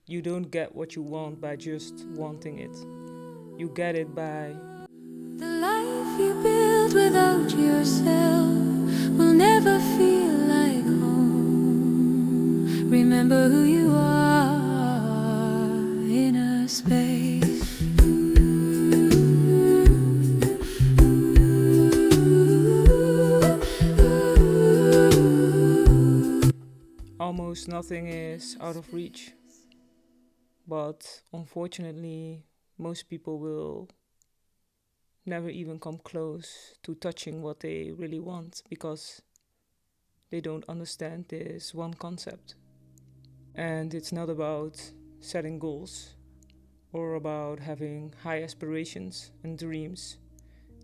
You don't get what you want by just wanting it. You get it by The life you build without yourself will never feel like home. Remember who you are in a space. almost nothing is out of reach. But unfortunately, most people will never even come close to touching what they really want because they don't understand this one concept. And it's not about setting goals or about having high aspirations and dreams.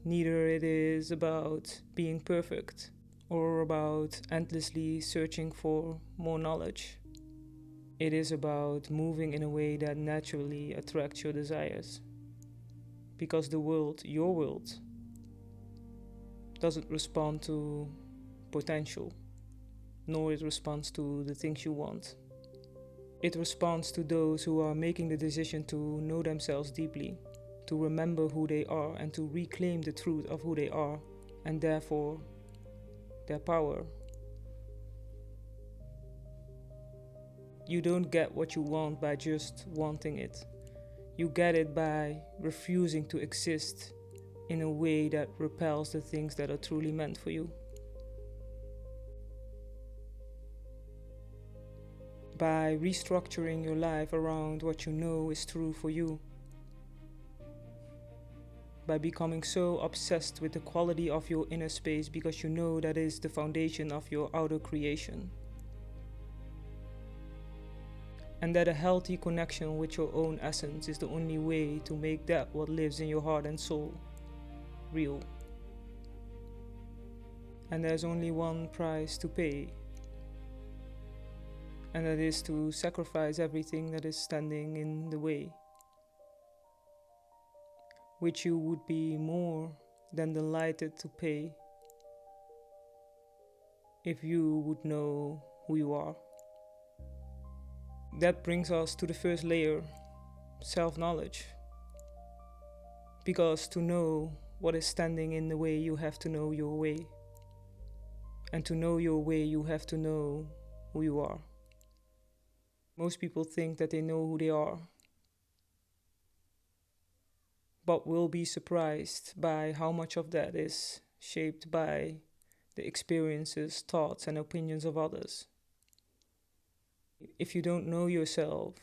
Neither it is about being perfect or about endlessly searching for more knowledge. It is about moving in a way that naturally attracts your desires. Because the world, your world, doesn't respond to potential, nor it responds to the things you want. It responds to those who are making the decision to know themselves deeply, to remember who they are and to reclaim the truth of who they are and therefore their power. You don't get what you want by just wanting it. You get it by refusing to exist in a way that repels the things that are truly meant for you. By restructuring your life around what you know is true for you. By becoming so obsessed with the quality of your inner space because you know that is the foundation of your outer creation. And that a healthy connection with your own essence is the only way to make that what lives in your heart and soul real. And there's only one price to pay, and that is to sacrifice everything that is standing in the way, which you would be more than delighted to pay if you would know who you are. That brings us to the first layer, self-knowledge. Because to know what is standing in the way, you have to know your way. And to know your way, you have to know who you are. Most people think that they know who they are, but will be surprised by how much of that is shaped by the experiences, thoughts, and opinions of others. If you don't know yourself,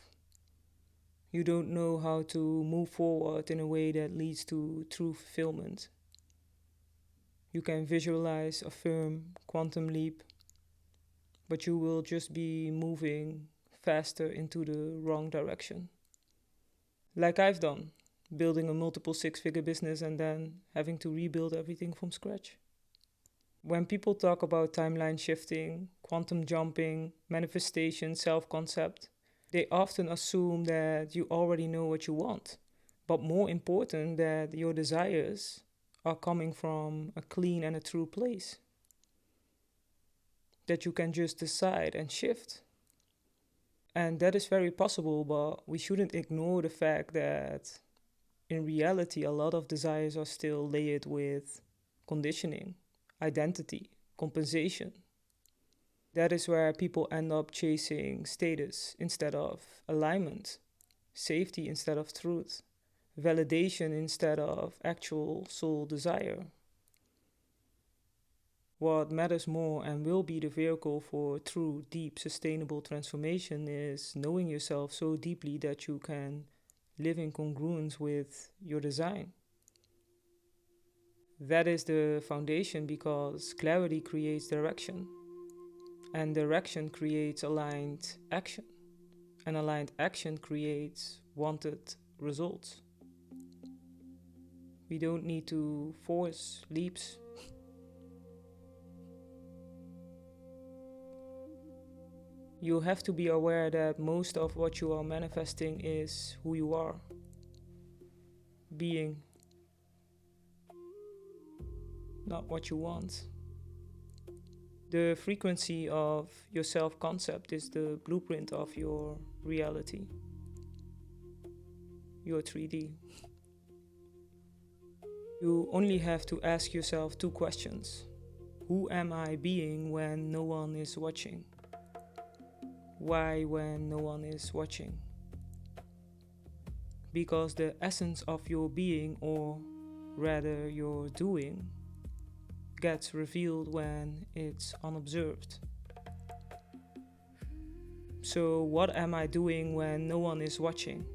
you don't know how to move forward in a way that leads to true fulfillment. You can visualize a firm quantum leap, but you will just be moving faster into the wrong direction. Like I've done, building a multiple six-figure business and then having to rebuild everything from scratch. When people talk about timeline shifting, quantum jumping, manifestation, self-concept, they often assume that you already know what you want, but more important, that your desires are coming from a clean and a true place. That you can just decide and shift. And that is very possible, but we shouldn't ignore the fact that in reality, a lot of desires are still layered with conditioning, identity, compensation. That is where people end up chasing status instead of alignment, safety instead of truth, validation instead of actual soul desire. What matters more and will be the vehicle for true, deep, sustainable transformation is knowing yourself so deeply that you can live in congruence with your design. That is the foundation because clarity creates direction, and direction creates aligned action, and aligned action creates wanted results. We don't need to force leaps. You have to be aware that most of what you are manifesting is who you are, being, not what you want. The frequency of your self-concept is the blueprint of your reality, your 3D. You only have to ask yourself 2 questions. Who am I being when no one is watching? Why when no one is watching? Because the essence of your being, or rather your doing, gets revealed when it's unobserved. So what am I doing when no one is watching?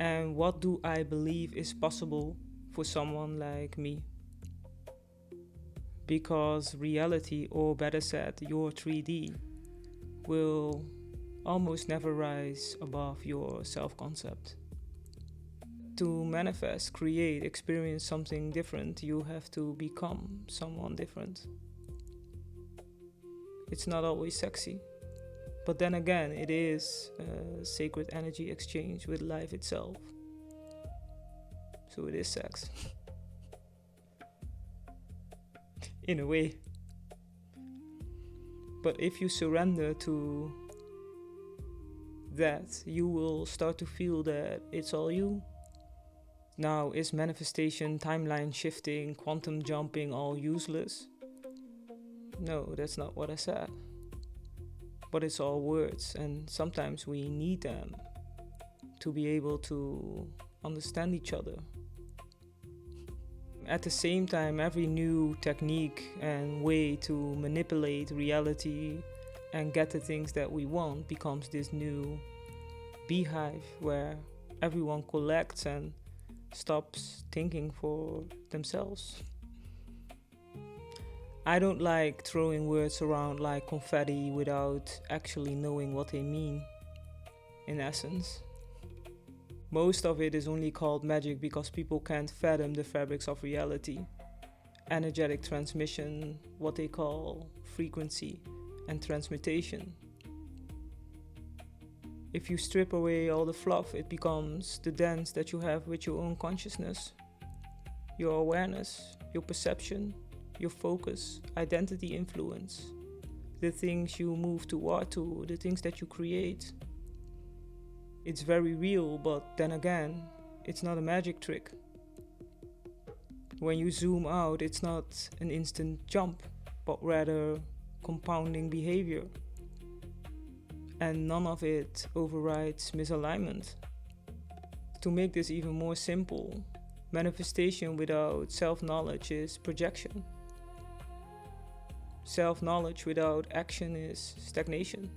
And what do I believe is possible for someone like me? Because reality, or better said, your 3D, will almost never rise above your self-concept. To manifest, create, experience something different, you have to become someone different. It's not always sexy, but then again, it is a sacred energy exchange with life itself. So it is sex. In a way. But if you surrender to that, you will start to feel that it's all you. Now, is manifestation, timeline shifting, quantum jumping all useless? No, that's not what I said. But it's all words, and sometimes we need them to be able to understand each other. At the same time, every new technique and way to manipulate reality and get the things that we want becomes this new beehive where everyone collects and stops thinking for themselves. I don't like throwing words around like confetti without actually knowing what they mean, in essence. Most of it is only called magic because people can't fathom the fabrics of reality. Energetic transmission, what they call frequency, and transmutation. If you strip away all the fluff, it becomes the dance that you have with your own consciousness, your awareness, your perception, your focus, identity influence, the things you move toward, the things that you create. It's very real, but then again, it's not a magic trick. When you zoom out, it's not an instant jump, but rather compounding behavior. And none of it overrides misalignment. To make this even more simple, manifestation without self-knowledge is projection. Self-knowledge without action is stagnation.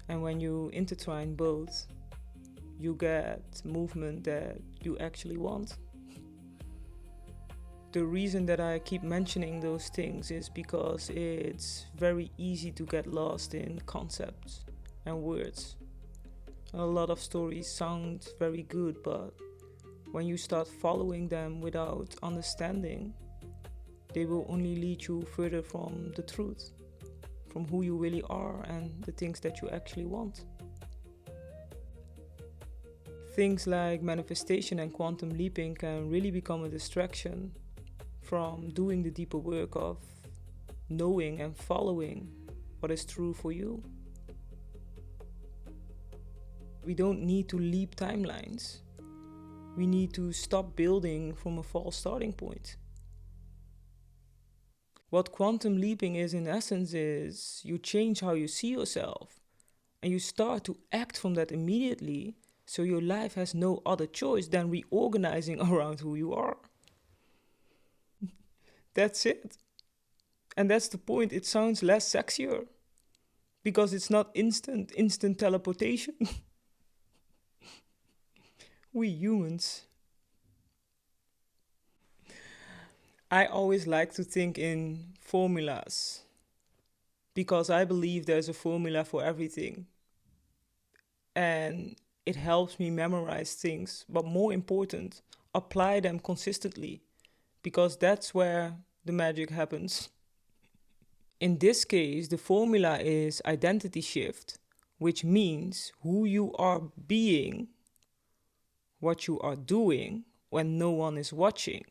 And when you intertwine both, you get movement that you actually want. The reason that I keep mentioning those things is because it's very easy to get lost in concepts and words. A lot of stories sound very good, but when you start following them without understanding, they will only lead you further from the truth, from who you really are and the things that you actually want. Things like manifestation and quantum leaping can really become a distraction from doing the deeper work of knowing and following what is true for you. We don't need to leap timelines. We need to stop building from a false starting point. What quantum leaping is in essence is you change how you see yourself and you start to act from that immediately, so your life has no other choice than reorganizing around who you are. That's it. And that's the point. It sounds less sexier because it's not instant teleportation. We humans. I always like to think in formulas because I believe there's a formula for everything. And it helps me memorize things, but more important, apply them consistently because that's where the magic happens. In this case, the formula is identity shift, which means who you are being, what you are doing when no one is watching,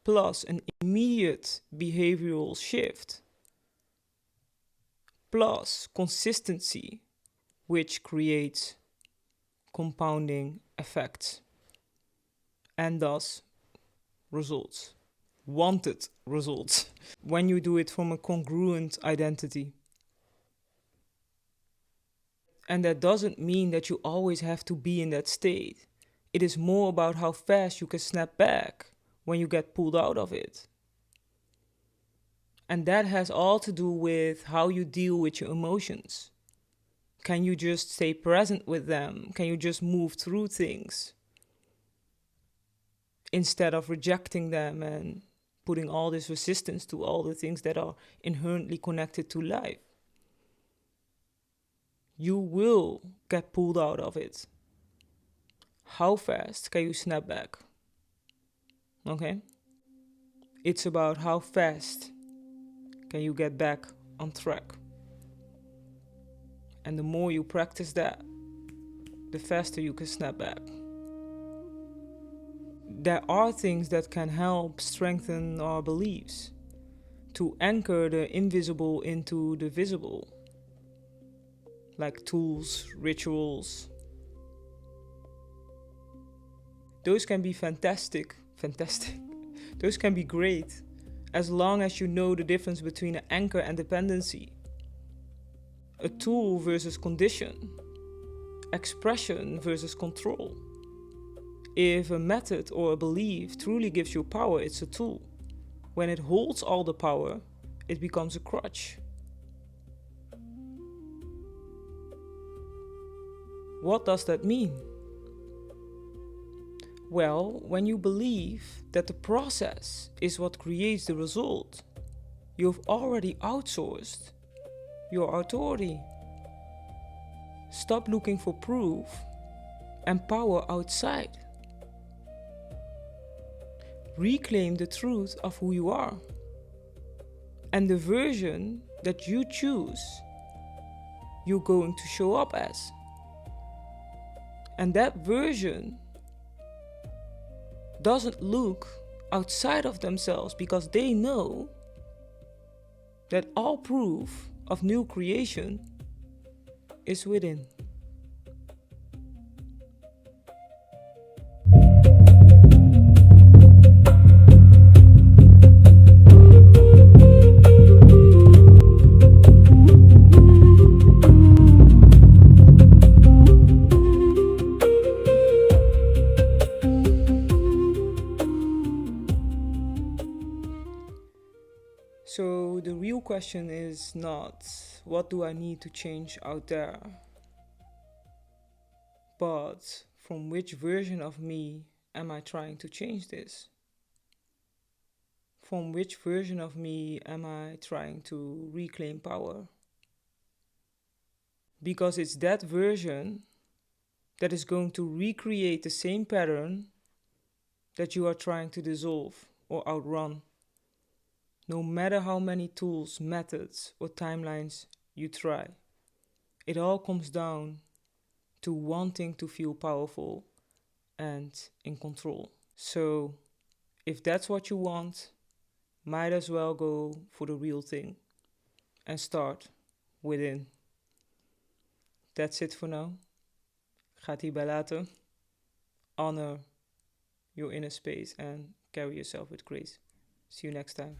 plus an immediate behavioral shift, plus consistency, which creates compounding effects and thus results, wanted results, when you do it from a congruent identity. And that doesn't mean that you always have to be in that state. It is more about how fast you can snap back when you get pulled out of it. And that has all to do with how you deal with your emotions. Can you just stay present with them? Can you just move through things instead of rejecting them and putting all this resistance to all the things that are inherently connected to life? You will get pulled out of it. How fast can you snap back? Okay? It's about how fast can you get back on track. And the more you practice that, the faster you can snap back. There are things that can help strengthen our beliefs, to anchor the invisible into the visible, like tools, rituals. Those can be fantastic. Those can be great, as long as you know the difference between an anchor and dependency. A tool versus condition, expression versus control. If a method or a belief truly gives you power, it's a tool. When it holds all the power, it becomes a crutch. What does that mean? Well, when you believe that the process is what creates the result, you've already outsourced your authority. Stop looking for proof and power outside. Reclaim the truth of who you are and the version that you choose you're going to show up as. And that version doesn't look outside of themselves, because they know that all proof of new creation is within. So the real question is not, what do I need to change out there? But from which version of me am I trying to change this? From which version of me am I trying to reclaim power? Because it's that version that is going to recreate the same pattern that you are trying to dissolve or outrun. No matter how many tools, methods, or timelines you try, it all comes down to wanting to feel powerful and in control. So, if that's what you want, might as well go for the real thing and start within. That's it for now. Gaat hierbij laten. Honor your inner space and carry yourself with grace. See you next time.